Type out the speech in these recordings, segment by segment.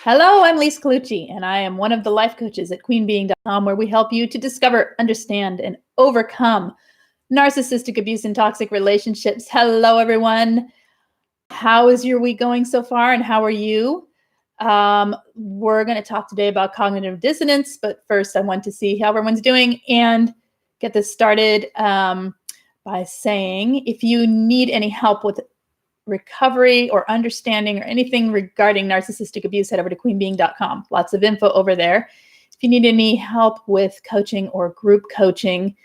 Hello, I'm Lise Colucci, and I am one of the life coaches at queenbeing.com, where we help you to discover, understand, and overcome narcissistic abuse and toxic relationships. Hello, everyone. How is your week going so far, and how are you? We're going to talk today about cognitive dissonance, but first I want to see how everyone's doing and get this started by saying if you need any help with recovery or understanding or anything regarding narcissistic abuse, head over to queenbeing.com. Lots of info over there. If you need any help with coaching or group coaching,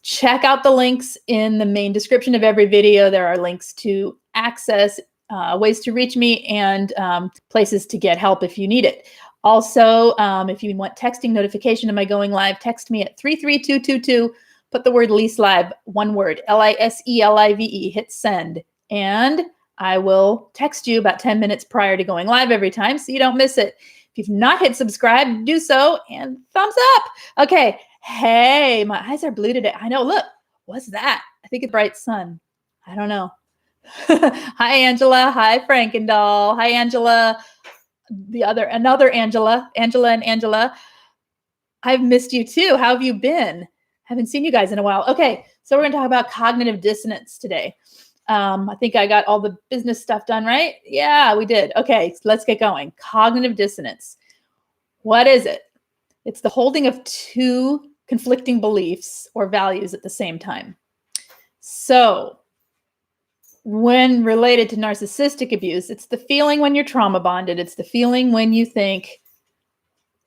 check out the links in the main description of every video. There are links to access, ways to reach me, and places to get help if you need it. Also, if you want texting notification of my going live, text me at 33222. Put the word Lise Live, one word, LISELIVE, hit send. And I will text you about 10 minutes prior to going live every time so you don't miss it. If you've not hit subscribe, do so, and thumbs up. Okay. Hey, my eyes are blue today. I know. Look, what's that? I think it's bright sun. I don't know. Hi, Angela. Hi, Frankendoll. Hi, Angela. Another Angela. Angela and Angela. I've missed you too. How have you been? Haven't seen you guys in a while. Okay, so we're going to talk about cognitive dissonance today. I think I got all the business stuff done, right? Yeah, we did. Okay, so let's get going. Cognitive dissonance. What is it? It's the holding of two conflicting beliefs or values at the same time. So when related to narcissistic abuse, it's the feeling when you're trauma bonded. It's the feeling when you think,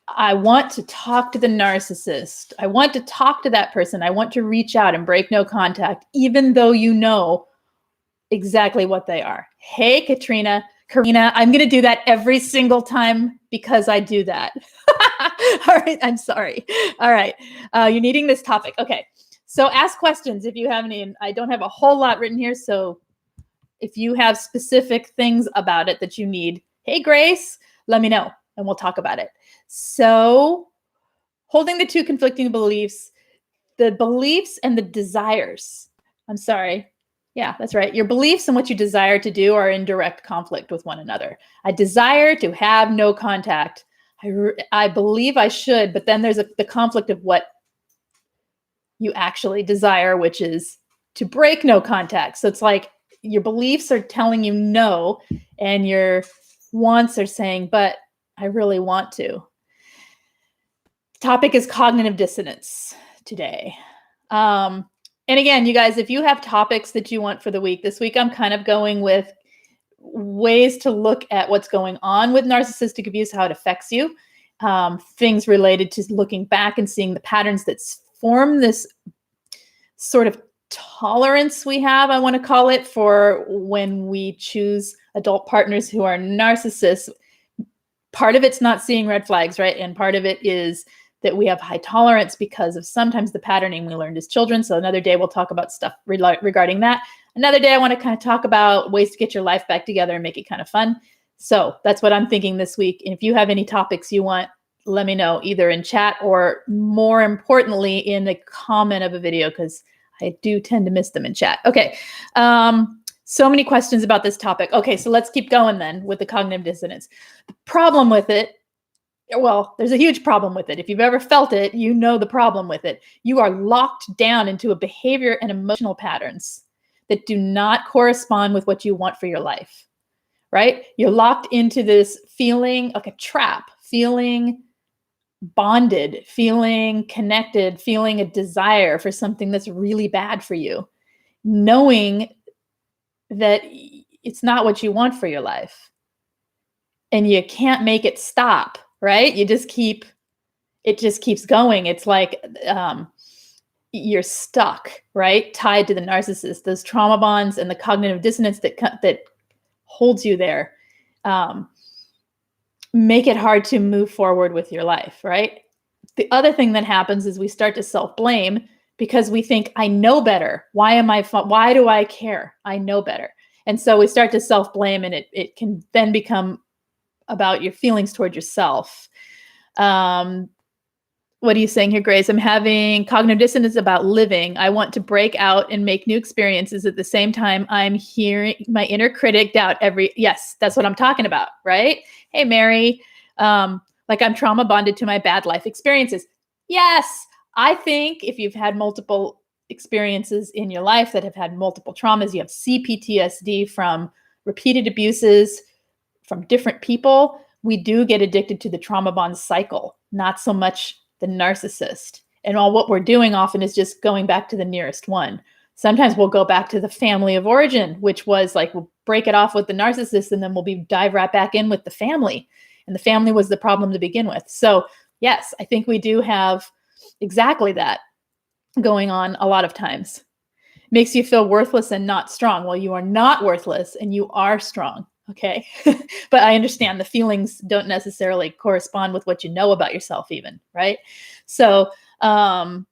I want to talk to the narcissist. I want to talk to that person. I want to reach out and break no contact, even though you know exactly what they are. Hey, Karina, I'm going to do that every single time because I do that. All right. I'm sorry. All right. You're needing this topic. Okay. So ask questions if you have any. And I don't have a whole lot written here. So if you have specific things about it that you need, hey, Grace, let me know and we'll talk about it. So holding the two conflicting beliefs, the beliefs and the desires. I'm sorry. Yeah, that's right. Your beliefs and what you desire to do are in direct conflict with one another. I desire to have no contact. I believe I should, but then there's the conflict of what you actually desire, which is to break no contact. So it's like your beliefs are telling you no, and your wants are saying, but I really want to. The topic is cognitive dissonance today. And again, you guys, if you have topics that you want for the week, this week I'm kind of going with ways to look at what's going on with narcissistic abuse, how it affects you, things related to looking back and seeing the patterns that form this sort of tolerance we have, I want to call it, for when we choose adult partners who are narcissists. Part of it's not seeing red flags, right? And part of it is that we have high tolerance because of sometimes the patterning we learned as children. So another day we'll talk about stuff regarding that. Another day I want to kind of talk about ways to get your life back together and make it kind of fun. So that's what I'm thinking this week. And if you have any topics you want, let me know either in chat or more importantly in the comment of a video, because I do tend to miss them in chat. Okay. So many questions about this topic. Okay, so let's keep going then with the cognitive dissonance. The problem with it, well, there's a huge problem with it. If you've ever felt it, you know the problem with it. You are locked down into a behavior and emotional patterns that do not correspond with what you want for your life, right? You're locked into this feeling like a trap, feeling bonded, feeling connected, feeling a desire for something that's really bad for you, knowing that it's not what you want for your life. And you can't make it stop. Right? It just keeps going. It's like you're stuck, right? Tied to the narcissist, those trauma bonds and the cognitive dissonance that holds you there, make it hard to move forward with your life, right? The other thing that happens is we start to self-blame because we think, I know better. Why do I care? I know better. And so we start to self-blame, and it can then become about your feelings toward yourself. What are you saying here, Grace? I'm having cognitive dissonance about living. I want to break out and make new experiences. At the same time, I'm hearing my inner critic doubt yes, that's what I'm talking about, right? Hey, Mary. Like I'm trauma bonded to my bad life experiences. Yes, I think if you've had multiple experiences in your life that have had multiple traumas, you have CPTSD from repeated abuses from different people, we do get addicted to the trauma bond cycle, not so much the narcissist. And all what we're doing often is just going back to the nearest one. Sometimes we'll go back to the family of origin, which was like we'll break it off with the narcissist and then we'll dive right back in with the family. And the family was the problem to begin with. So yes, I think we do have exactly that going on a lot of times. Makes you feel worthless and not strong. Well, you are not worthless and you are strong. Okay. But I understand the feelings don't necessarily correspond with what you know about yourself even, right? So what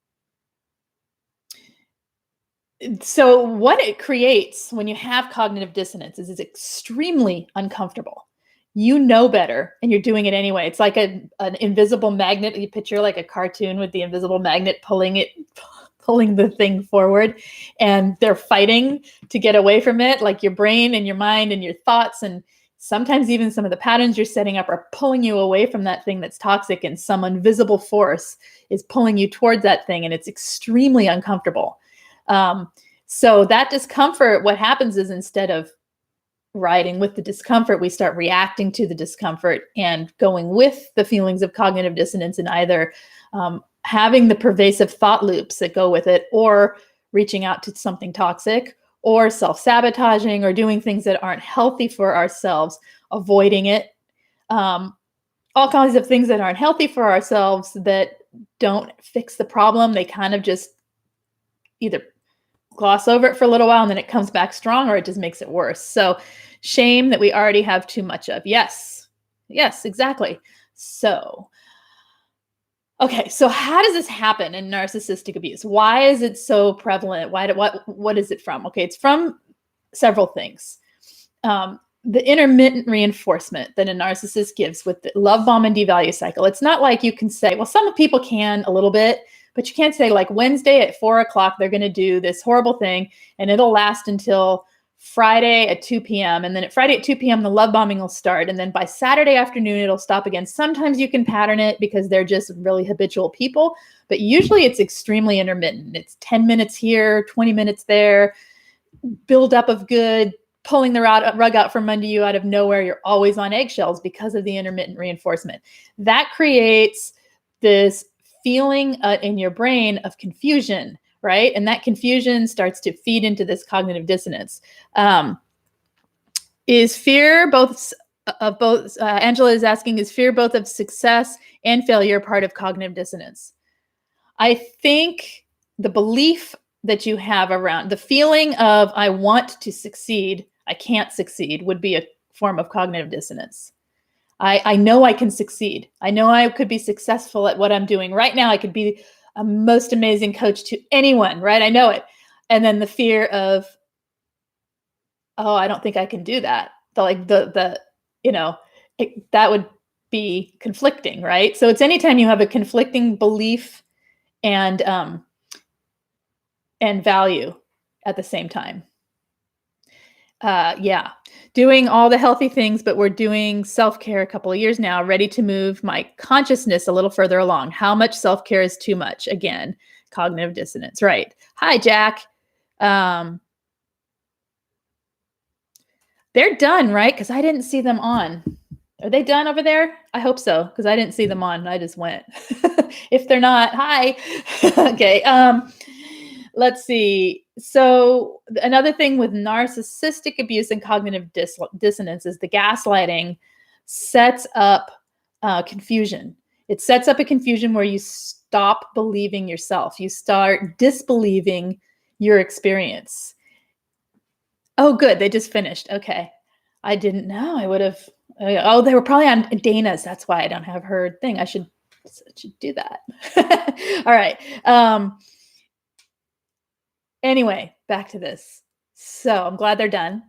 it creates when you have cognitive dissonance is it's extremely uncomfortable. You know better and you're doing it anyway. It's like an invisible magnet. You picture like a cartoon with the invisible magnet pulling the thing forward, and they're fighting to get away from it. Like your brain and your mind and your thoughts, and sometimes even some of the patterns you're setting up are pulling you away from that thing that's toxic, and some invisible force is pulling you towards that thing, and it's extremely uncomfortable. So that discomfort, what happens is instead of riding with the discomfort, we start reacting to the discomfort and going with the feelings of cognitive dissonance, and either having the pervasive thought loops that go with it, or reaching out to something toxic, or self-sabotaging, or doing things that aren't healthy for ourselves, avoiding it. All kinds of things that aren't healthy for ourselves that don't fix the problem. They kind of just either gloss over it for a little while and then it comes back strong, or it just makes it worse. So shame that we already have too much of. Yes, exactly. So okay, so how does this happen in narcissistic abuse? Why is it so prevalent? What is it from? Okay, it's from several things. The intermittent reinforcement that a narcissist gives with the love bomb and devalue cycle. It's not like you can say, well, some people can a little bit, but you can't say like Wednesday at 4:00, they're going to do this horrible thing and it'll last until Friday at 2 p.m. And then at Friday at 2 p.m., the love bombing will start. And then by Saturday afternoon, it'll stop again. Sometimes you can pattern it because they're just really habitual people, but usually it's extremely intermittent. It's 10 minutes here, 20 minutes there, build up of good, pulling the rug out from under you out of nowhere. You're always on eggshells because of the intermittent reinforcement. That creates this feeling in your brain of confusion, right? And that confusion starts to feed into this cognitive dissonance. Is fear Angela is asking, is fear both of success and failure part of cognitive dissonance? I think the belief that you have around the feeling of I want to succeed, I can't succeed would be a form of cognitive dissonance. I know I can succeed. I know I could be successful at what I'm doing right now. I could be a most amazing coach to anyone, right? I know it. And then the fear of, oh, I don't think I can do that. That would be conflicting, right? So it's anytime you have a conflicting belief and value at the same time. Doing all the healthy things, but we're doing self-care a couple of years now, ready to move my consciousness a little further along. How much self-care is too much? Again, cognitive dissonance, right? Hi, Jack. They're done, right? Because I didn't see them on. Are they done over there? I hope so, because I didn't see them on. I just went. If they're not, hi. Okay. Let's see. So another thing with narcissistic abuse and cognitive dissonance is the gaslighting sets up confusion. It sets up a confusion where you stop believing yourself. You start disbelieving your experience. Oh, good. They just finished. Okay. I didn't know. I would have. Oh, they were probably on Dana's. That's why I don't have her thing. I should do that. All right. Anyway, back to this. So I'm glad they're done.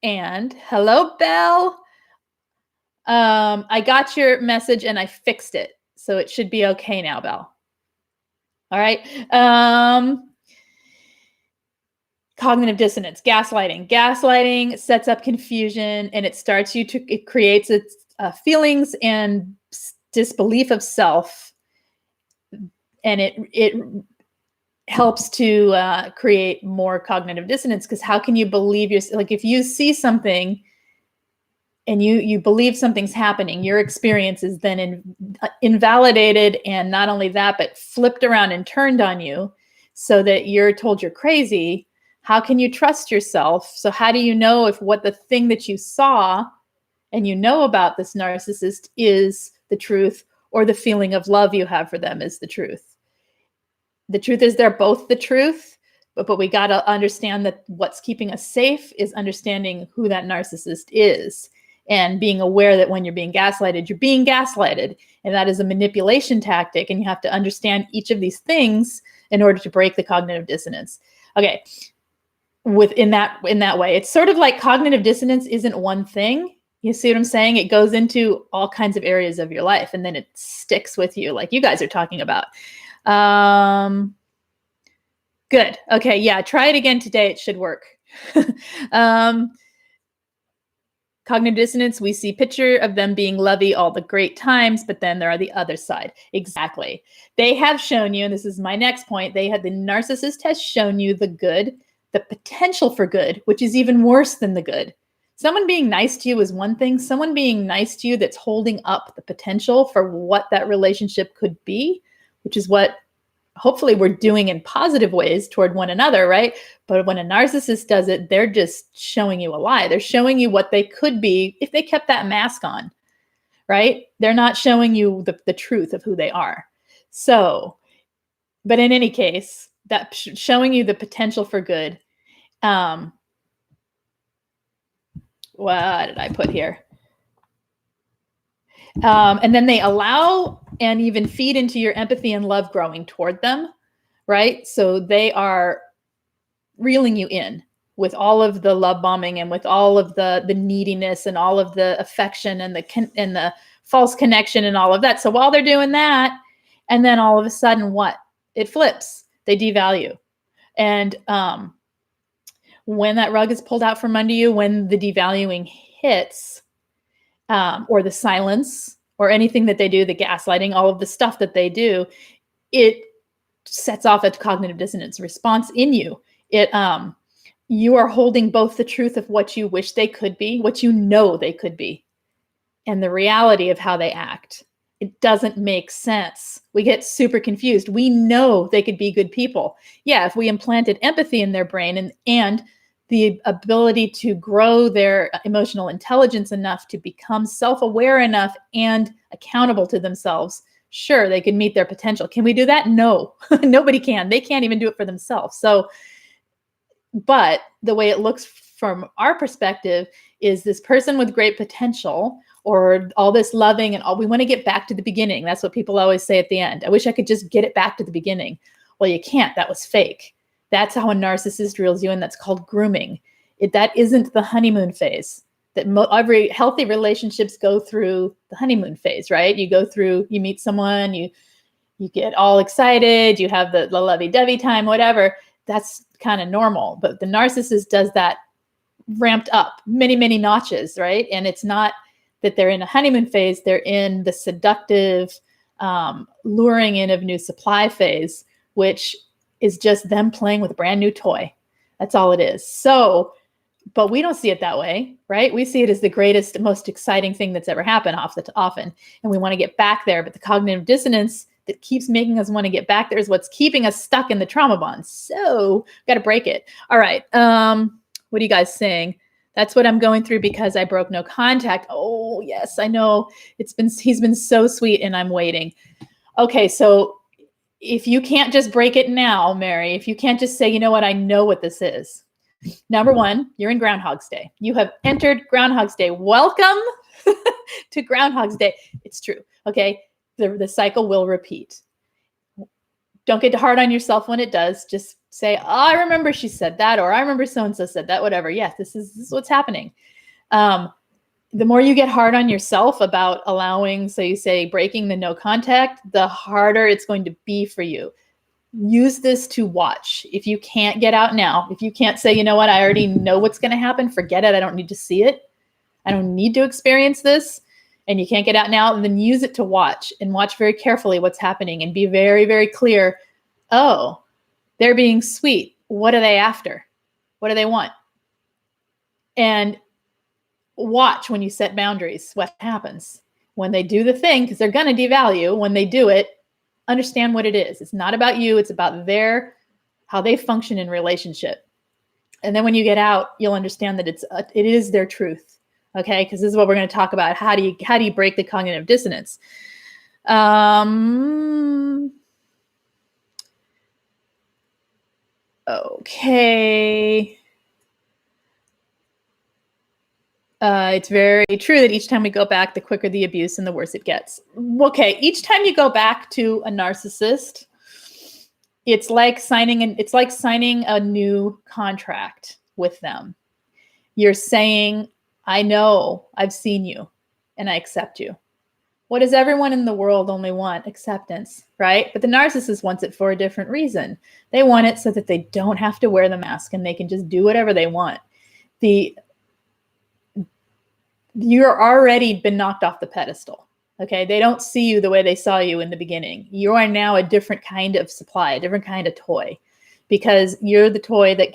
And hello, Belle. I got your message and I fixed it. So it should be okay now, Belle. All right. Cognitive dissonance, gaslighting. Gaslighting sets up confusion and it creates its feelings and disbelief of self, and it helps to create more cognitive dissonance, because how can you believe like if you see something and you believe something's happening, your experience is then invalidated, and not only that, but flipped around and turned on you so that you're told you're crazy. How can you trust yourself? So how do you know if what the thing that you saw and you know about this narcissist is the truth, or the feeling of love you have for them is the truth? The truth is they're both the truth, but we got to understand that what's keeping us safe is understanding who that narcissist is, and being aware that when you're being gaslighted, you're being gaslighted, and that is a manipulation tactic, and you have to understand each of these things in order to break the cognitive dissonance. Okay, in that way, it's sort of like cognitive dissonance isn't one thing. You see what I'm saying? It goes into all kinds of areas of your life, and then it sticks with you, like you guys are talking about. Good. Okay. Yeah. Try it again today. It should work. Cognitive dissonance, we see picture of them being lovey all the great times, but then there are the other side. Exactly. They have shown you, and this is my next point, the narcissist has shown you the good, the potential for good, which is even worse than the good. Someone being nice to you is one thing. Someone being nice to you that's holding up the potential for what that relationship could be, which is what hopefully we're doing in positive ways toward one another, right? But when a narcissist does it, they're just showing you a lie. They're showing you what they could be if they kept that mask on, right? They're not showing you the truth of who they are. So, but in any case, that showing you the potential for good. What did I put here? And then they allow and even feed into your empathy and love growing toward them, right? So they are reeling you in with all of the love bombing, and with all of the neediness, and all of the affection, and the false connection, and all of that. So while they're doing that, and then all of a sudden, what? It flips. They devalue. And when that rug is pulled out from under you, when the devaluing hits, or the silence, or anything that they do, the gaslighting, all of the stuff that they do, it sets off a cognitive dissonance response in you. You are holding both the truth of what you wish they could be, what you know they could be, and the reality of how they act. It doesn't make sense. We get super confused. We know they could be good people. Yeah, if we implanted empathy in their brain and the ability to grow their emotional intelligence enough to become self-aware enough and accountable to themselves, sure, they can meet their potential. Can we do that? No, nobody can. They can't even do it for themselves. So, but the way it looks from our perspective is this person with great potential, or all this loving, and all, we want to get back to the beginning. That's what people always say at the end. I wish I could just get it back to the beginning. Well, you can't. That was fake. That's how a narcissist reels you in. That's called grooming. That isn't the honeymoon phase. That every healthy relationships go through the honeymoon phase, right? You meet someone, you get all excited, you have the lovey-dovey time, whatever. That's kind of normal. But the narcissist does that ramped up many, many notches, right? And it's not that they're in a honeymoon phase. They're in the seductive, luring in of new supply phase, which is just them playing with a brand new toy. That's all it is. So, but we don't see it that way, right? We see it as the greatest, most exciting thing that's ever happened often. And we want to get back there. But the cognitive dissonance that keeps making us want to get back there is what's keeping us stuck in the trauma bond. So got to break it. All right. What are you guys saying? That's what I'm going through because I broke no contact. Oh, yes, I know. He's been so sweet, and I'm waiting. Okay, so if you can't just break it now, Mary, if you can't just say, you know what, I know what this is. Number one, you're in Groundhog's Day. You have entered Groundhog's Day. Welcome to Groundhog's Day. It's true. Okay. The cycle will repeat. Don't get hard on yourself when it does. Just say, oh, I remember she said that, or I remember so-and-so said that, whatever. Yes, this is what's happening. The more you get hard on yourself about allowing, so you say breaking the no contact, the harder it's going to be for you. Use this to watch. If you can't get out now, if you can't say, you know what, I already know what's going to happen, forget it. I don't need to see it. I don't need to experience this. and you can't get out now, then use it to watch and watch very carefully what's happening and be very, very clear. Oh, they're being sweet. What are they after? What do they want? And watch when you set boundaries, what happens when they do the thing, because they're going to devalue. When they do it, understand what it is. It's not about you. It's about how they function in relationship. And then when you get out, you'll understand that it is their truth. Okay. Because this is what we're going to talk about. How do you break the cognitive dissonance? Okay. It's very true that each time we go back, the quicker the abuse and the worse it gets. Okay, each time you go back to a narcissist, it's like signing a new contract with them. You're saying, I know, I've seen you, and I accept you. What does everyone in the world only want? Acceptance, right? But the narcissist wants it for a different reason. They want it so that they don't have to wear the mask and they can just do whatever they want. You're already been knocked off the pedestal. Okay. They don't see you the way they saw you in the beginning. You are now a different kind of supply, a different kind of toy, because you're the toy that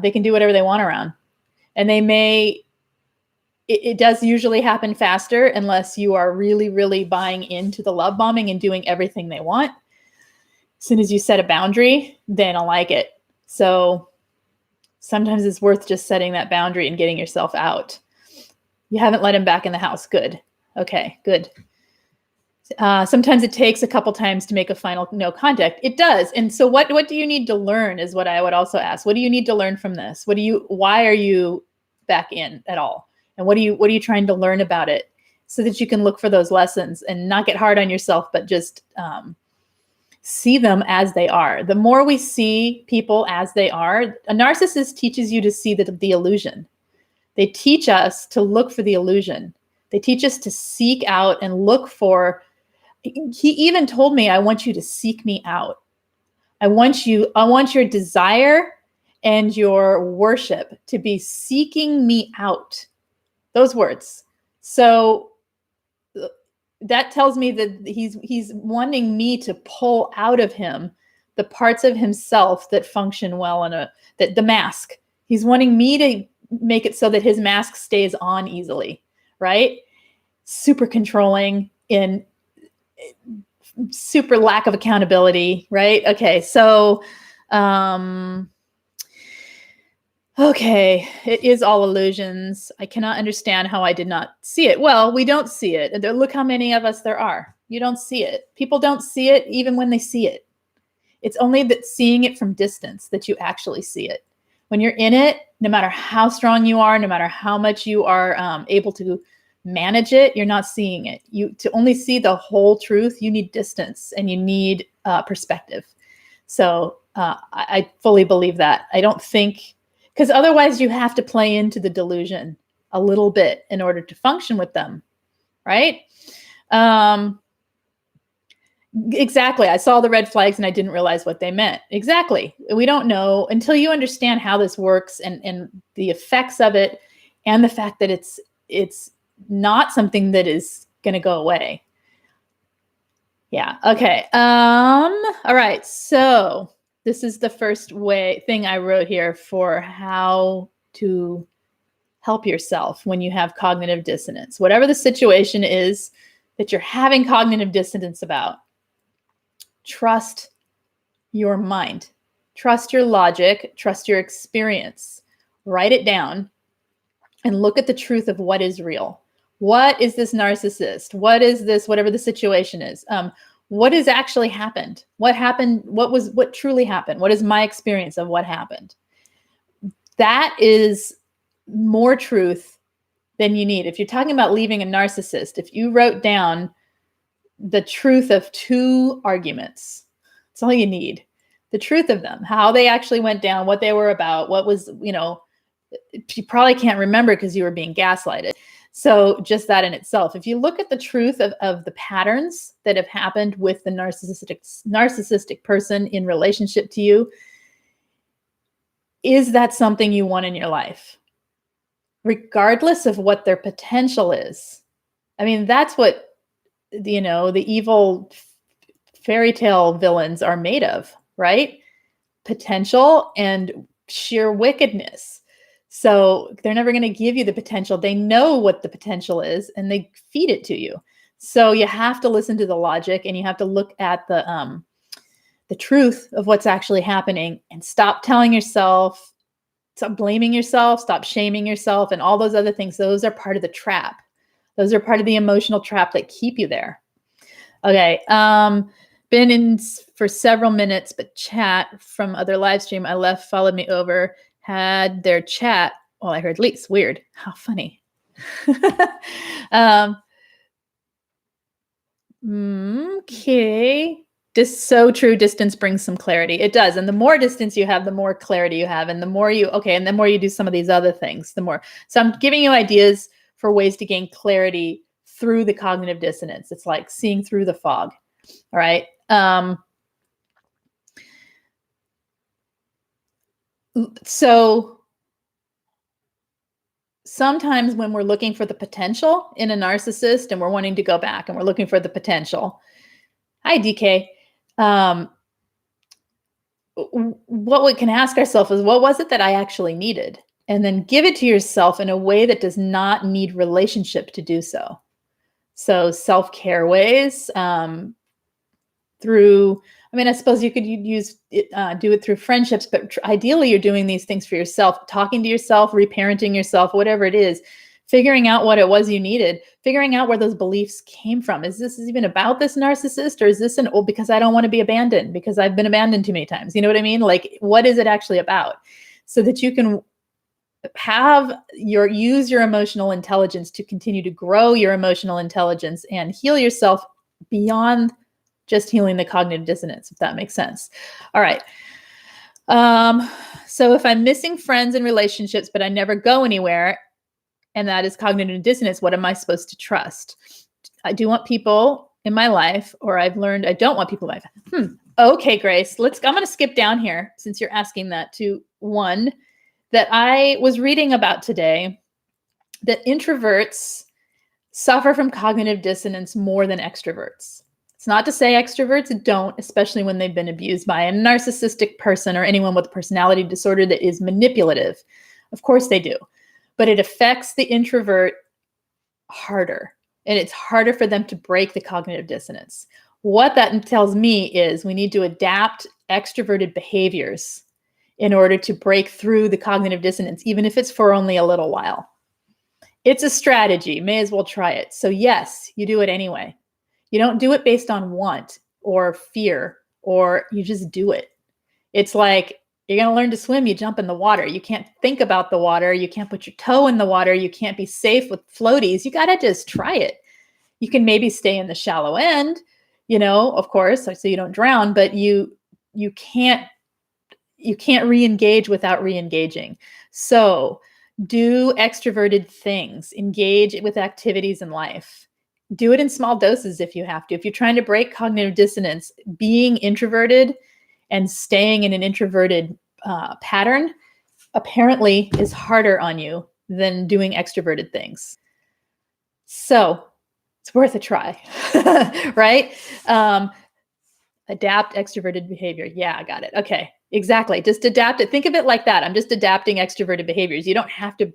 they can do whatever they want around. And it does usually happen faster unless you are really, really buying into the love bombing and doing everything they want. As soon as you set a boundary, they don't like it. So sometimes it's worth just setting that boundary and getting yourself out. You haven't let him back in the house. Good. Okay, good. Sometimes it takes a couple times to make a final no contact. It does. And so what do you need to learn is what I would also ask. What do you need to learn from this? Why are you back in at all? And what are you trying to learn about it so that you can look for those lessons and not get hard on yourself, but just see them as they are. The more we see people as they are, a narcissist teaches you to see the illusion. They teach us to look for the illusion. They teach us to seek out and look for. He even told me, I want you to seek me out. I want your desire and your worship to be seeking me out. Those words. So that tells me that he's wanting me to pull out of him the parts of himself that function well that the mask. He's wanting me to make it so that his mask stays on easily, right? Super controlling in super lack of accountability, right? Okay. So, okay. It is all illusions. I cannot understand how I did not see it. Well, we don't see it. Look how many of us there are. You don't see it. People don't see it even when they see it. It's only that seeing it from distance that you actually see it. When you're in it, no matter how strong you are, no matter how much you are able to manage it, you're not seeing it. To only see the whole truth, you need distance and you need perspective. So I fully believe that. I don't think, because otherwise you have to play into the delusion a little bit in order to function with them, right? Exactly. I saw the red flags and I didn't realize what they meant. Exactly. We don't know until you understand how this works and the effects of it and the fact that it's not something that is going to go away. Yeah. Okay. All right. So this is the first thing I wrote here for how to help yourself when you have cognitive dissonance. Whatever the situation is that you're having cognitive dissonance about, trust your mind, trust your logic, trust your experience. Write it down and look at the truth of what is real. What is this narcissist? What is this, whatever the situation is? What has actually happened? What happened? What truly happened? What is my experience of what happened? That is more truth than you need. If you're talking about leaving a narcissist, if you wrote down the truth of 2 arguments, that's all you need. The truth of them, how they actually went down, what they were about, what was, you probably can't remember because you were being gaslighted. So just that in itself, if you look at the truth of the patterns that have happened with the narcissistic person in relationship to you, is that something you want in your life? Regardless of what their potential is, I mean, that's what, the evil fairy tale villains are made of, right? Potential and sheer wickedness. So they're never going to give you the potential. They know what the potential is and they feed it to you. So you have to listen to the logic and you have to look at the truth of what's actually happening and stop telling yourself, stop blaming yourself, stop shaming yourself, and all those other things. Those are part of the trap. Those are part of the emotional trap that keep you there. Okay. Been in for several minutes, but chat from other live stream I left followed me over, had their chat. Well, I heard Lise. Weird. How funny. Okay. So true. Distance brings some clarity. It does. And the more distance you have, the more clarity you have. And the more and the more you do some of these other things, the more. So I'm giving you ideas for ways to gain clarity through the cognitive dissonance. It's like seeing through the fog. All right. So sometimes when we're looking for the potential in a narcissist and we're wanting to go back and we're looking for the potential. Hi, DK. What we can ask ourselves is, what was it that I actually needed? And then give it to yourself in a way that does not need relationship to do so. So self-care ways, through, I suppose you could use it, do it through friendships, but ideally you're doing these things for yourself, talking to yourself, reparenting yourself, whatever it is, figuring out what it was you needed, figuring out where those beliefs came from. Is this even about this narcissist, or is this because I don't want to be abandoned because I've been abandoned too many times? You know what I mean? Like, what is it actually about? So that you can use your emotional intelligence to continue to grow your emotional intelligence and heal yourself beyond just healing the cognitive dissonance, if that makes sense. All right. So if I'm missing friends and relationships, but I never go anywhere, and that is cognitive dissonance, what am I supposed to trust? I do want people in my life, or I've learned I don't want people in my life. Okay, Grace, I'm going to skip down here since you're asking that, to one that I was reading about today, that introverts suffer from cognitive dissonance more than extroverts. It's not to say extroverts don't, especially when they've been abused by a narcissistic person or anyone with a personality disorder that is manipulative. Of course they do. But it affects the introvert harder. And it's harder for them to break the cognitive dissonance. What that tells me is we need to adapt extroverted behaviors in order to break through the cognitive dissonance, even if it's for only a little while. It's a strategy. May as well try it. So yes, you do it anyway. You don't do it based on want or fear, or you just do it. It's like, you're going to learn to swim, you jump in the water. You can't think about the water. You can't put your toe in the water. You can't be safe with floaties. You got to just try it. You can maybe stay in the shallow end, of course, so you don't drown, but you can't re-engage without re-engaging. So do extroverted things, engage with activities in life. Do it in small doses if you have to. If you're trying to break cognitive dissonance, being introverted and staying in an introverted pattern apparently is harder on you than doing extroverted things. So it's worth a try, right? Adapt extroverted behavior. Yeah, I got it. Okay, exactly. Just adapt it. Think of it like that. I'm just adapting extroverted behaviors. You don't have to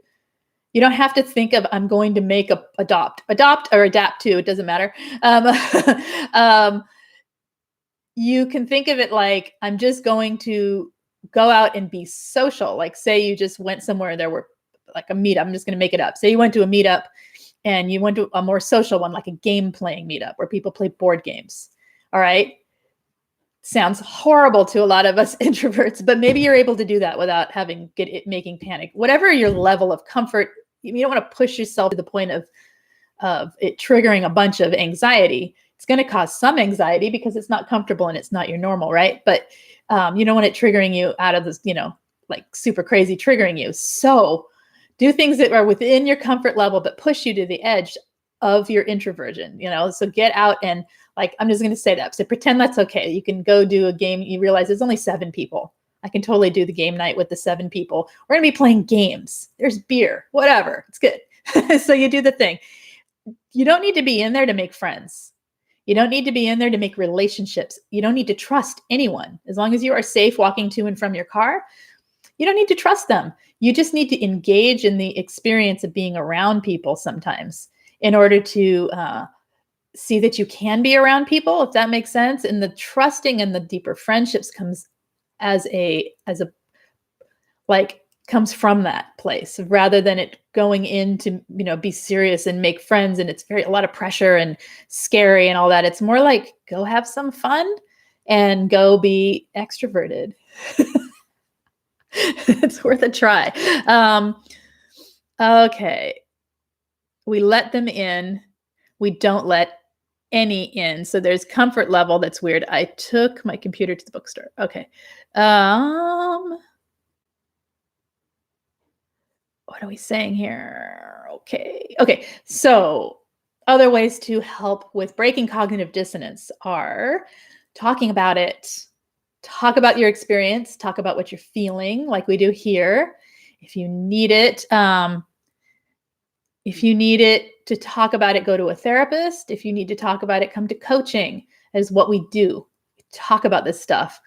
think of, I'm going to make adopt or adapt to, it doesn't matter. You can think of it like, I'm just going to go out and be social. Like, say you just went somewhere, there were like a meetup. I'm just going to make it up. Say you went to a meetup and you went to a more social one, like a game playing meetup where people play board games. All right. Sounds horrible to a lot of us introverts, but maybe you're able to do that without making panic. Whatever your level of comfort, you don't want to push yourself to the point of it triggering a bunch of anxiety. It's going to cause some anxiety because it's not comfortable and it's not your normal, right? But you don't want it triggering you out of this, like super crazy triggering you. So do things that are within your comfort level, but push you to the edge of your introversion, so get out and, like, I'm just going to say that. So pretend that's okay. You can go do a game. You realize there's only 7 people. I can totally do the game night with the 7 people. We're going to be playing games. There's beer, whatever. It's good. So you do the thing. You don't need to be in there to make friends. You don't need to be in there to make relationships. You don't need to trust anyone. As long as you are safe walking to and from your car, you don't need to trust them. You just need to engage in the experience of being around people sometimes in order to see that you can be around people, if that makes sense. And the trusting and the deeper friendships comes comes from that place rather than it going in to, be serious and make friends. And it's a lot of pressure and scary and all that. It's more like, go have some fun and go be extroverted. It's worth a try. Okay. We let them in. We don't let any in. So there's comfort level. That's weird. I took my computer to the bookstore. Okay. What are we saying here? Okay. So other ways to help with breaking cognitive dissonance are talking about it. Talk about your experience. Talk about what you're feeling, like we do here. If you need it, to talk about it, go to a therapist. If you need to talk about it, come to coaching. That is what we do. We talk about this stuff.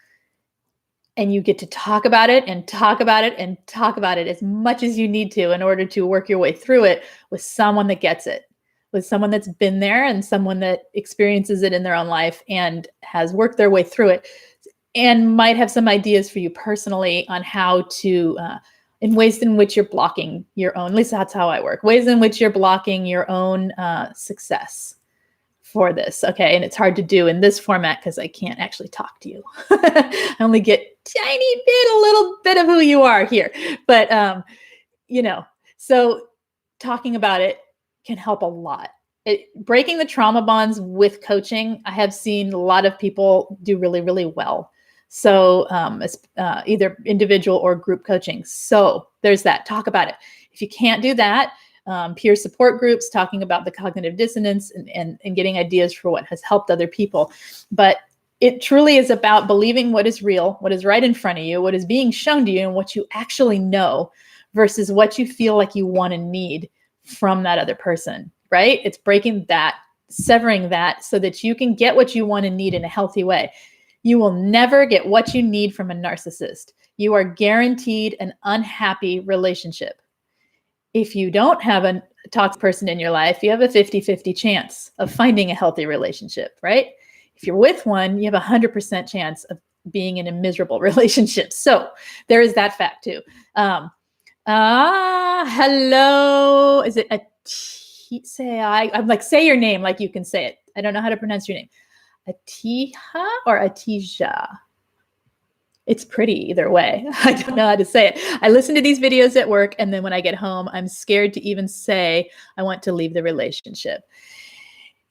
And you get to talk about it and talk about it and talk about it as much as you need to in order to work your way through it with someone that gets it, with someone that's been there and someone that experiences it in their own life and has worked their way through it and might have some ideas for you personally on how to, in ways in which you're blocking your own, at least that's how I work, ways in which you're blocking your own success for this. Okay. And it's hard to do in this format because I can't actually talk to you. I only get a little bit of who you are here, but, so talking about it can help a lot. Breaking the trauma bonds with coaching, I have seen a lot of people do really, really well. So either individual or group coaching. So there's that. Talk about it. If you can't do that, peer support groups, talking about the cognitive dissonance and getting ideas for what has helped other people. But it truly is about believing what is real, what is right in front of you, what is being shown to you, and what you actually know versus what you feel like you want and need from that other person, right? It's breaking that, severing that so that you can get what you want and need in a healthy way. You will never get what you need from a narcissist. You are guaranteed an unhappy relationship. If you don't have a toxic person in your life, you have a 50-50 chance of finding a healthy relationship, right? If you're with one, you have a 100% chance of being in a miserable relationship. So there is that fact too. Hello. Is it I'm like, say your name like you can say it. I don't know how to pronounce your name. Atiha or Atija? It's pretty either way. I don't know how to say it. I listen to these videos at work, and then when I get home, I'm scared to even say I want to leave the relationship.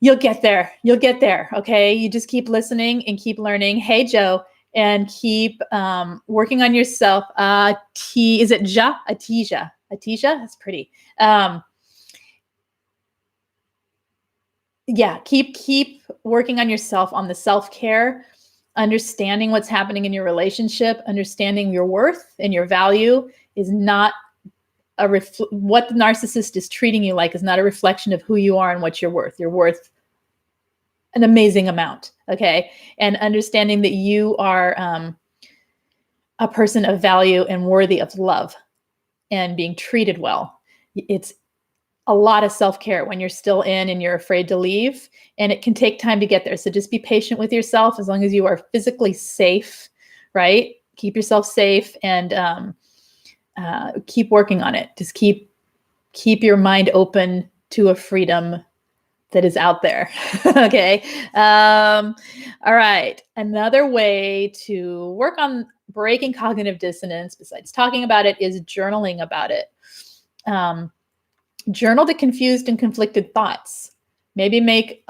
You'll get there. You'll get there. Okay. You just keep listening and keep learning. Hey, Joe, and keep working on yourself. Is it Ja? Atija? Atija? That's pretty. Yeah. Keep working on yourself, on the self-care, understanding what's happening in your relationship, understanding your worth and your value is not what the narcissist is treating you like is not a reflection of who you are and what you're worth. You're worth an amazing amount. Okay. And understanding that you are a person of value and worthy of love and being treated well. It's a lot of self-care when you're still in and you're afraid to leave, and it can take time to get there. So just be patient with yourself as long as you are physically safe, right? Keep yourself safe and keep working on it. Just keep your mind open to a freedom that is out there. Okay. All right. Another way to work on breaking cognitive dissonance, besides talking about it, is journaling about it. Journal the confused and conflicted thoughts. Maybe make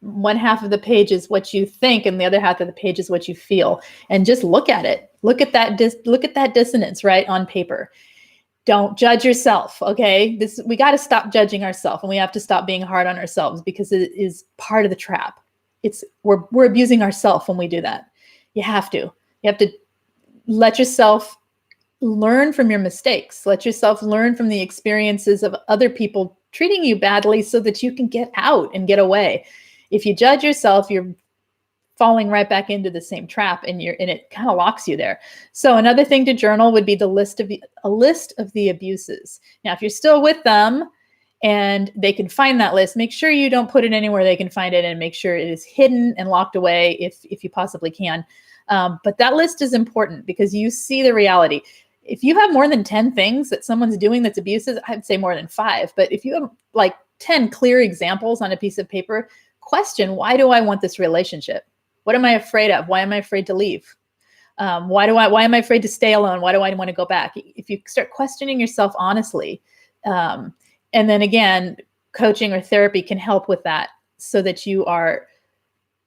one half of the page is what you think, and the other half of the page is what you feel, and just look at it. Look at that dissonance right on paper. Don't judge yourself. Okay, we got to stop judging ourselves, and we have to stop being hard on ourselves because it is part of the trap. We're abusing ourselves when we do that. You have to let yourself learn from your mistakes. Let yourself learn from the experiences of other people treating you badly so that you can get out and get away. If you judge yourself, you're falling right back into the same trap, and it kind of locks you there. So another thing to journal would be a list of the abuses. Now, if you're still with them and they can find that list, make sure you don't put it anywhere they can find it, and make sure it is hidden and locked away if you possibly can. But that list is important because you see the reality. If you have more than 10 things that someone's doing that's abusive, I'd say more than 5. But if you have like 10 clear examples on a piece of paper, question, why do I want this relationship? What am I afraid of? Why am I afraid to leave? Why am I afraid to stay alone? Why do I want to go back? If you start questioning yourself honestly, and then again, coaching or therapy can help with that so that you are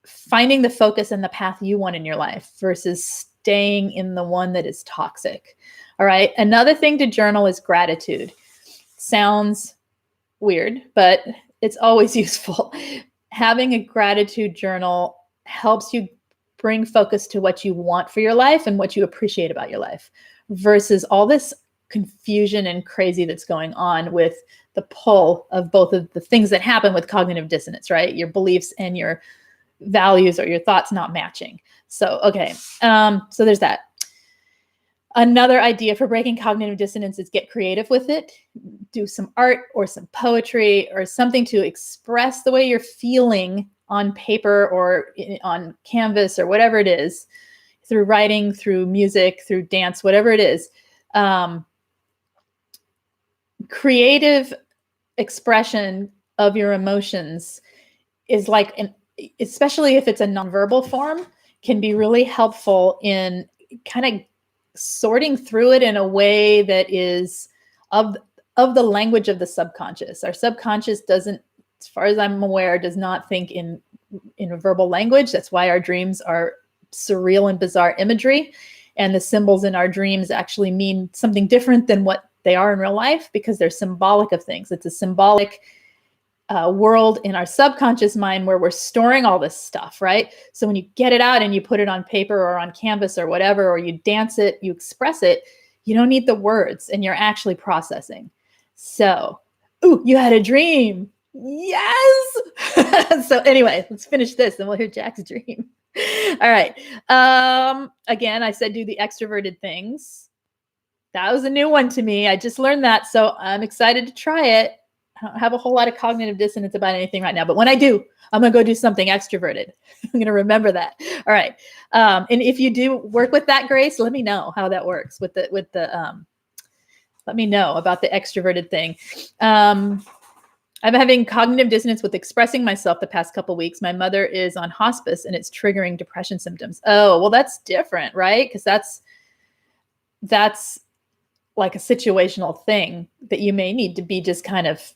finding the focus and the path you want in your life versus staying in the one that is toxic. All right. Another thing to journal is gratitude. Sounds weird, but it's always useful. Having a gratitude journal helps you bring focus to what you want for your life and what you appreciate about your life versus all this confusion and crazy that's going on with the pull of both of the things that happen with cognitive dissonance, right? Your beliefs and your values or your thoughts not matching. So, okay. So there's that. Another idea for breaking cognitive dissonance is get creative with it. Do some art or some poetry or something to express the way you're feeling on paper or on canvas or whatever it is, through writing, through music, through dance, whatever it is. Creative expression of your emotions is like, especially if it's a nonverbal form, can be really helpful in kind of sorting through it in a way that is of the language of the subconscious. Our subconscious doesn't, as far as I'm aware, does not think in a verbal language. That's why our dreams are surreal and bizarre imagery. And the symbols in our dreams actually mean something different than what they are in real life because they're symbolic of things. It's a symbolic world in our subconscious mind where we're storing all this stuff, right? So when you get it out and you put it on paper or on canvas or whatever, or you dance it, you express it, you don't need the words and you're actually processing. So, ooh, you had a dream. Yes. So anyway, let's finish this and we'll hear Jack's dream. All right. Again, I said do the extroverted things. That was a new one to me. I just learned that. So I'm excited to try it. I don't have a whole lot of cognitive dissonance about anything right now, but when I do, I'm going to go do something extroverted. I'm going to remember that. All right. And if you do work with that, Grace, let me know how that works let me know about the extroverted thing. I'm having cognitive dissonance with expressing myself the past couple of weeks. My mother is on hospice and it's triggering depression symptoms. Oh, well, that's different, right? Because that's like a situational thing that you may need to be just kind of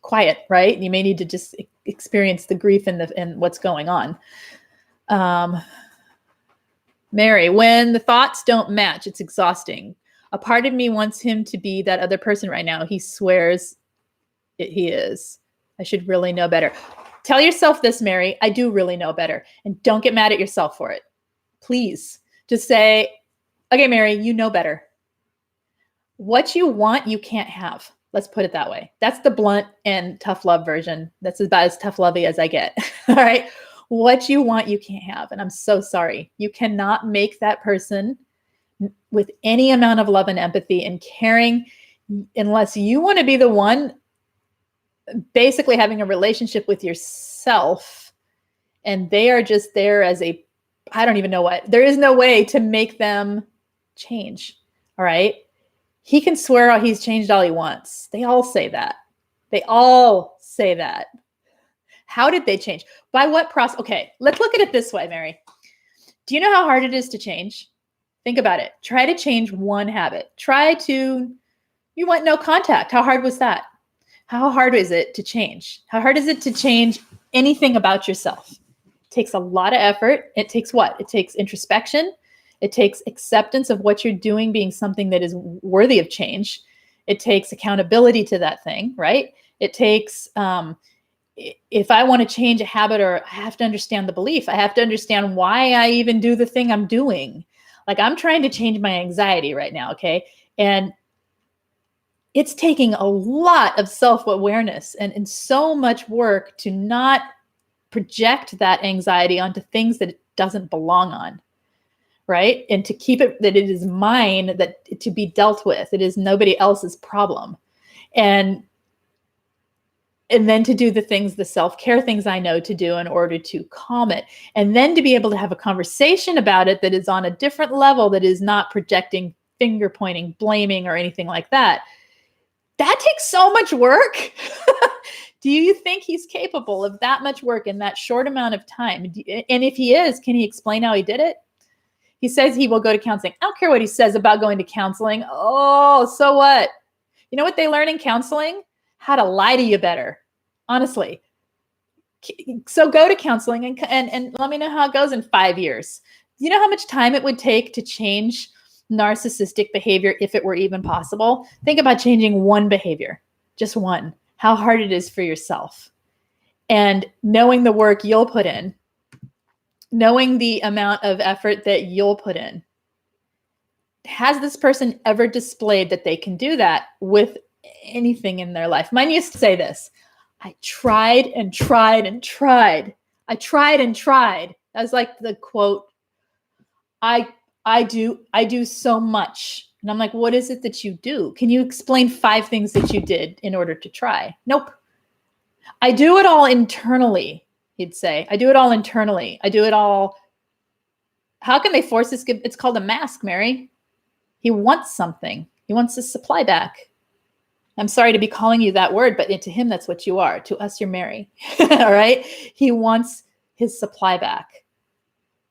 quiet, right? You may need to just experience the grief and what's going on. Mary, when the thoughts don't match, it's exhausting. A part of me wants him to be that other person right now. He swears he is. I should really know better. Tell yourself this, Mary, I do really know better. And don't get mad at yourself for it. Please just say, okay, Mary, you know better. What you want, you can't have. Let's put it that way. That's the blunt and tough love version. That's about as tough lovey as I get. All right. What you want, you can't have. And I'm so sorry. You cannot make that person with any amount of love and empathy and caring unless you want to be the one basically having a relationship with yourself. And they are just there as I don't even know what. There is no way to make them change. All right. He can swear he's changed all he wants. They all say that. They all say that. How did they change? By what process? Okay, let's look at it this way, Mary. Do you know how hard it is to change? Think about it. Try to change one habit. You want no contact. How hard was that? How hard is it to change? How hard is it to change anything about yourself? It takes a lot of effort. It takes what? It takes introspection. It takes acceptance of what you're doing being something that is worthy of change. It takes accountability to that thing, right? It takes, if I want to change a habit, or I have to understand the belief, I have to understand why I even do the thing I'm doing. Like I'm trying to change my anxiety right now, okay? And it's taking a lot of self-awareness and so much work to not project that anxiety onto things that it doesn't belong on, right? And to keep it that it is mine, that to be dealt with. It is nobody else's problem. And then to do the things, the self-care things I know to do in order to calm it. And then to be able to have a conversation about it that is on a different level, that is not projecting, finger pointing, blaming, or anything like that. That takes so much work. Do you think he's capable of that much work in that short amount of time? And if he is, can he explain how he did it? He says he will go to counseling. I don't care what he says about going to counseling. Oh, so what? You know what they learn in counseling? How to lie to you better, honestly. So go to counseling and let me know how it goes in 5 years. You know how much time it would take to change narcissistic behavior if it were even possible? Think about changing one behavior, just one. How hard it is for yourself. And knowing the work you'll put in, knowing the amount of effort that you'll put in. Has this person ever displayed that they can do that with anything in their life? Mine used to say this: I tried and tried and tried. I tried and tried. That was like the quote. I do so much. And I'm like, what is it that you do? Can you explain 5 things that you did in order to try? Nope. I do it all internally, he'd say. I do it all internally. I do it all. How can they force this? It's called a mask, Mary. He wants something. He wants his supply back. I'm sorry to be calling you that word, but to him, that's what you are. To us, you're Mary. All right? He wants his supply back.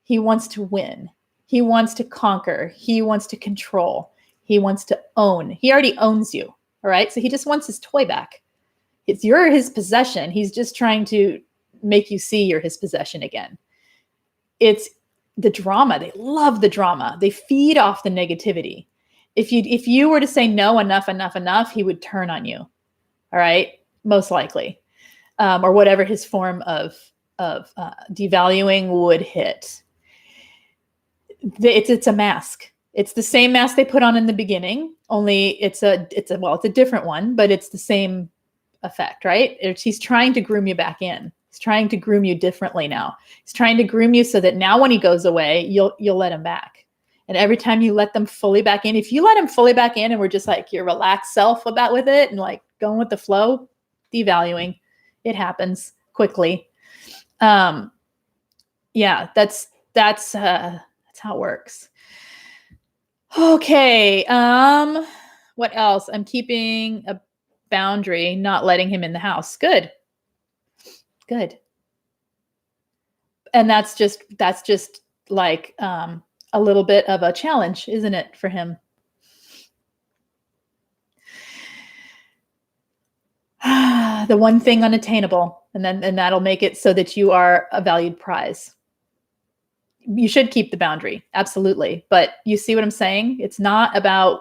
He wants to win. He wants to conquer. He wants to control. He wants to own. He already owns you. All right? So he just wants his toy back. You're his possession. He's just trying to make you see you're his possession again. It's the drama. They love the drama. They feed off the negativity. If you were to say no, enough, he would turn on you. All right? Most likely. Or whatever his form of devaluing would hit. It's a mask. It's the same mask they put on in the beginning, only it's a different one, but it's the same effect, right? He's trying to groom you back in. He's trying to groom you differently now. He's trying to groom you so that now when he goes away, you'll let him back. And every time you let them fully back in, if you let him fully back in and we're just like your relaxed self about with it and like going with the flow, devaluing, it happens quickly. Yeah, that's how it works. Okay. What else? I'm keeping a boundary, not letting him in the house. Good. And that's just like a little bit of a challenge, isn't it, for him? The one thing unattainable, and that'll make it so that you are a valued prize. You should keep the boundary, absolutely. But you see what I'm saying? It's not about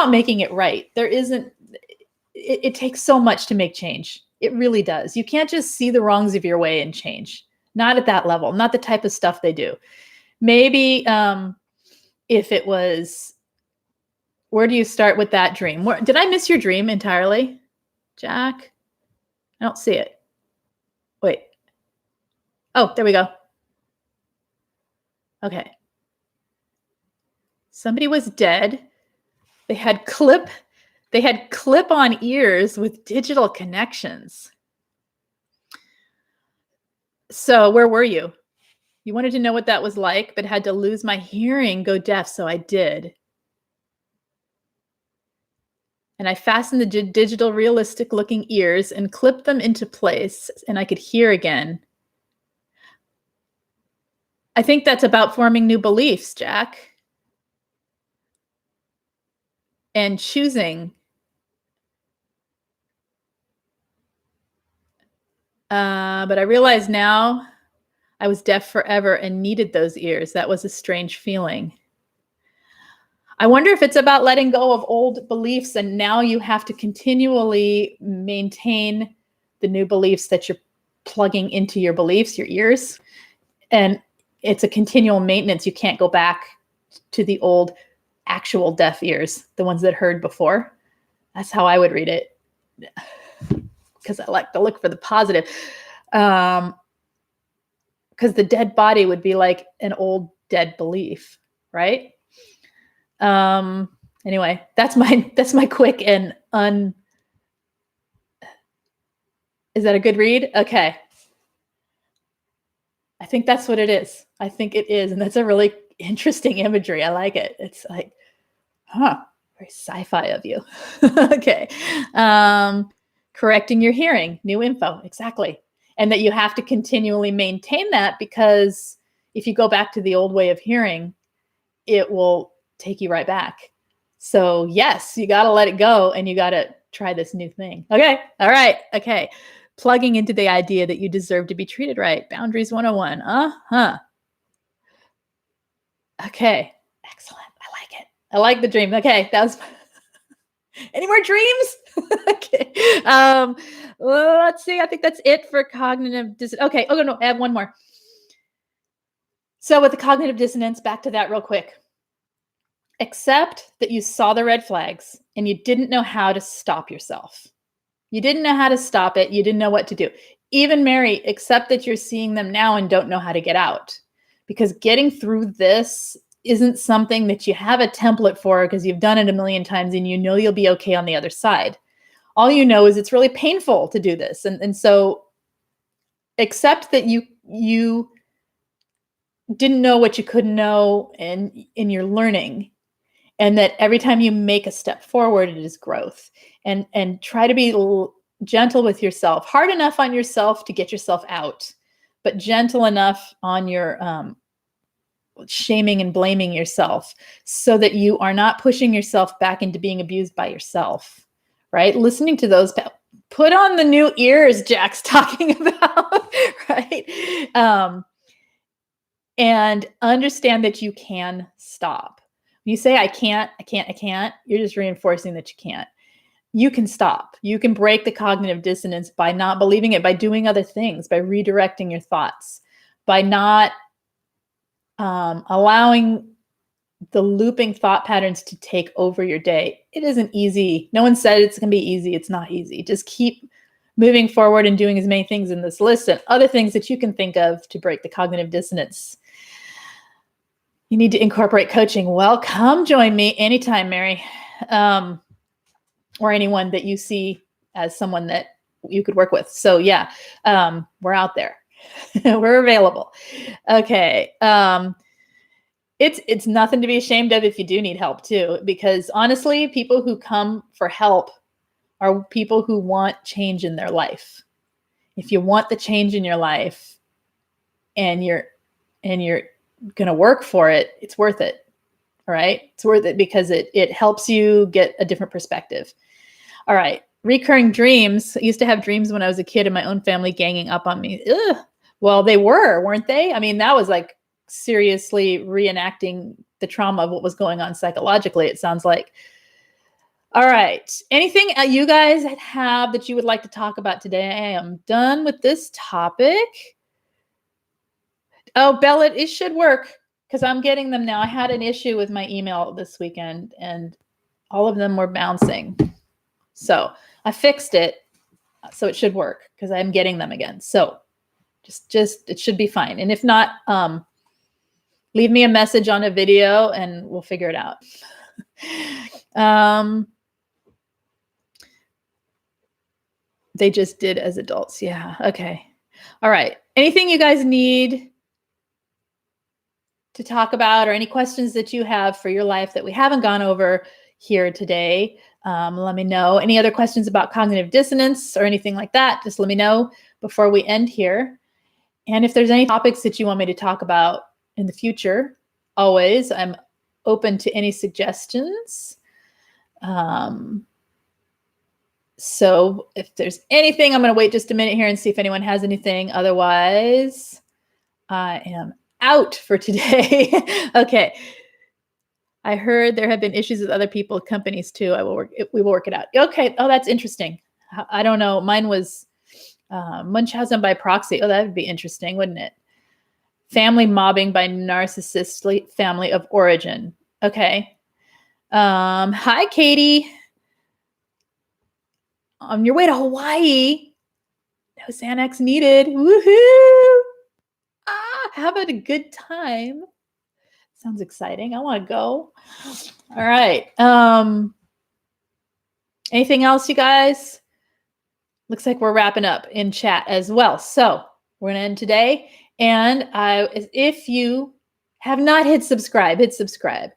making it right. It takes so much to make change. It really does. You can't just see the wrongs of your way and change. Not at that level, not the type of stuff they do. Maybe if it was, where do you start with that dream? Did I miss your dream entirely, Jack? I don't see it. Wait. Oh, there we go. Okay. Somebody was dead. They had clip-on ears with digital connections. So where were you? You wanted to know what that was like, but had to lose my hearing, go deaf, so I did. And I fastened the digital realistic-looking ears and clipped them into place, and I could hear again. I think that's about forming new beliefs, Jack. And choosing. But I realize now I was deaf forever and needed those ears. That was a strange feeling. I wonder if it's about letting go of old beliefs and now you have to continually maintain the new beliefs that you're plugging into your beliefs, your ears. And it's a continual maintenance. You can't go back to the old actual deaf ears, the ones that heard before. That's how I would read it, because I like to look for the positive. Because the dead body would be like an old dead belief, right? Anyway, that's my quick and is that a good read? Okay. I think that's what it is. I think it is. And that's a really interesting imagery. I like it. It's like, very sci-fi of you. Okay. Correcting your hearing, new info. Exactly. And that you have to continually maintain that, because if you go back to the old way of hearing, it will take you right back. So yes, you got to let it go and you got to try this new thing. Okay. All right. Okay. Plugging into the idea that you deserve to be treated right. Boundaries 101. Okay. Excellent. I like it. I like the dream. Okay. That was any more dreams? Okay. Let's see. I think that's it for cognitive dissonance. Okay. Oh, no. I have one more. So with the cognitive dissonance, back to that real quick. Accept that you saw the red flags and you didn't know how to stop yourself. You didn't know how to stop it. You didn't know what to do. Even Mary, accept that you're seeing them now and don't know how to get out. Because getting through this isn't something that you have a template for, because you've done it a million times and you know you'll be okay on the other side. All you know is it's really painful to do this. And so accept that you didn't know what you couldn't know, and you're learning. And that every time you make a step forward, it is growth. And try to be gentle with yourself, hard enough on yourself to get yourself out, but gentle enough on your shaming and blaming yourself, so that you are not pushing yourself back into being abused by yourself, right? Listening to those, put on the new ears Jack's talking about, right? And understand that you can stop. You say, I can't, you're just reinforcing that you can't. You can stop. You can break the cognitive dissonance by not believing it, by doing other things, by redirecting your thoughts, by not allowing the looping thought patterns to take over your day. It isn't easy. No one said it's going to be easy. It's not easy. Just keep moving forward and doing as many things in this list and other things that you can think of to break the cognitive dissonance. You need to incorporate coaching. Well, come join me anytime, Mary, or anyone that you see as someone that you could work with. So yeah, we're out there. We're available. Okay. It's nothing to be ashamed of if you do need help too, because honestly, people who come for help are people who want change in their life. If you want the change in your life and you're going to work for it, it's worth it. All right. It's worth it because it helps you get a different perspective. All right. Recurring dreams. I used to have dreams when I was a kid and my own family ganging up on me. Ugh. Well, they weren't they? I mean, that was like seriously reenacting the trauma of what was going on psychologically, it sounds like. All right. Anything you guys have that you would like to talk about today? I am done with this topic. Oh, Bella, it should work because I'm getting them now. I had an issue with my email this weekend and all of them were bouncing. So I fixed it. So it should work because I'm getting them again. So just it should be fine. And if not, leave me a message on a video and we'll figure it out. They just did as adults. Yeah. Okay. All right. Anything you guys need to talk about or any questions that you have for your life that we haven't gone over here today, let me know. Any other questions about cognitive dissonance or anything like that, just let me know before we end here. And if there's any topics that you want me to talk about in the future, always, I'm open to any suggestions. So if there's anything, I'm going to wait just a minute here and see if anyone has anything. Otherwise, I am out for today. Okay. I heard there have been issues with other people, companies too. We will work it out. Okay. Oh, that's interesting. I don't know. Mine was Munchausen by proxy. Oh, that would be interesting, wouldn't it? Family mobbing by narcissistic family of origin. Okay. Hi, Katie. on your way to Hawaii. No Xanax needed. Woohoo! Have a good time. Sounds exciting. I want to go. All right. Anything else, you guys? Looks like we're wrapping up in chat as well. So we're going to end today. And if you have not hit subscribe, hit subscribe.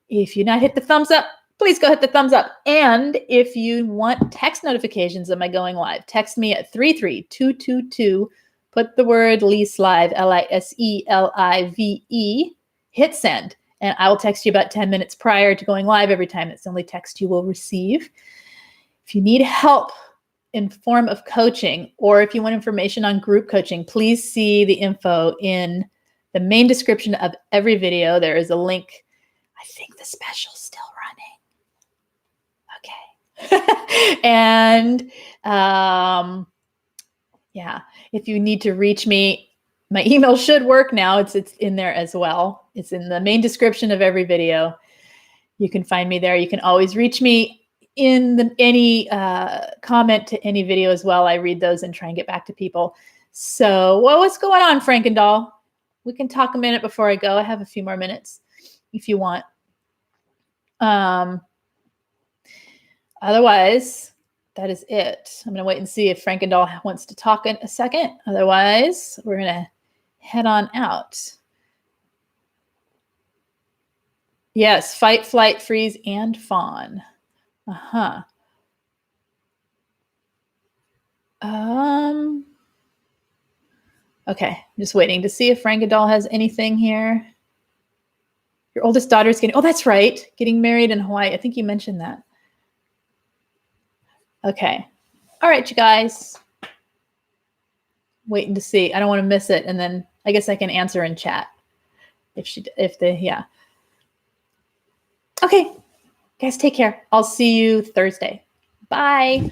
If you not hit the thumbs up, please go hit the thumbs up. And if you want text notifications of my going live, text me at 33222. Put the word Lise Live, LISELIVE, hit send. And I will text you about 10 minutes prior to going live every time. It's the only text you will receive. If you need help in form of coaching, or if you want information on group coaching, please see the info in the main description of every video. There is a link. I think the special's still running. Okay. And yeah, if you need to reach me, my email should work now. It's in there as well. It's in the main description of every video. You can find me there. You can always reach me in any comment to any video as well. I read those and try and get back to people. So what's going on, Frankendoll? We can talk a minute before I go. I have a few more minutes if you want. Otherwise, that is it. I'm going to wait and see if Frankendoll wants to talk in a second. Otherwise, we're going to head on out. Yes, fight, flight, freeze, and fawn. Okay, I'm just waiting to see if Frankendoll has anything here. Your oldest daughter's getting, oh, that's right, getting married in Hawaii. I think you mentioned that. Okay. All right, you guys. Waiting to see. I don't want to miss it. And then I guess I can answer in chat yeah. Okay. Guys, take care. I'll see you Thursday. Bye.